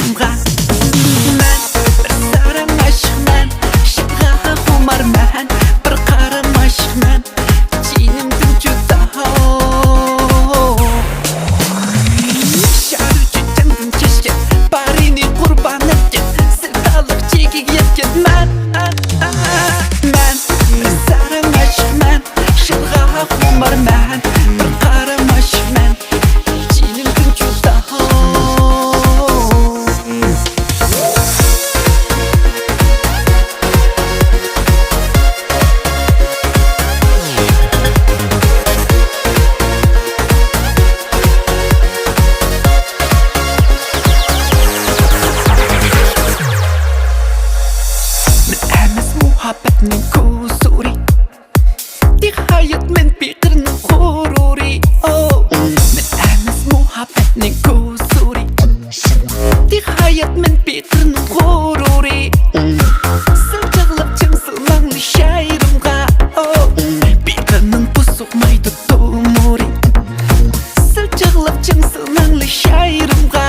şayrımga. Men bir sarang aşıqman, şıqqa xumarman, bir qaram aşıqman, jinimdan juda Şar uchun candan kechgan, barini qurban etgan, sevdaliq chekiga yetgan men bir sarang aşıqman, şıqqa xumarman, bir qaram aşıqman, jinimdan juda muhabbatning kusuri, nihayat men beqirning g'ururi. Men emas muhabbatning kusuri, nihayat men beqirning g'ururi. Silchig'lab chimsilmangli shayrimga, beqirning buzuqmaydi tumuri. Silchig'lab chimsilmangli shayrimga,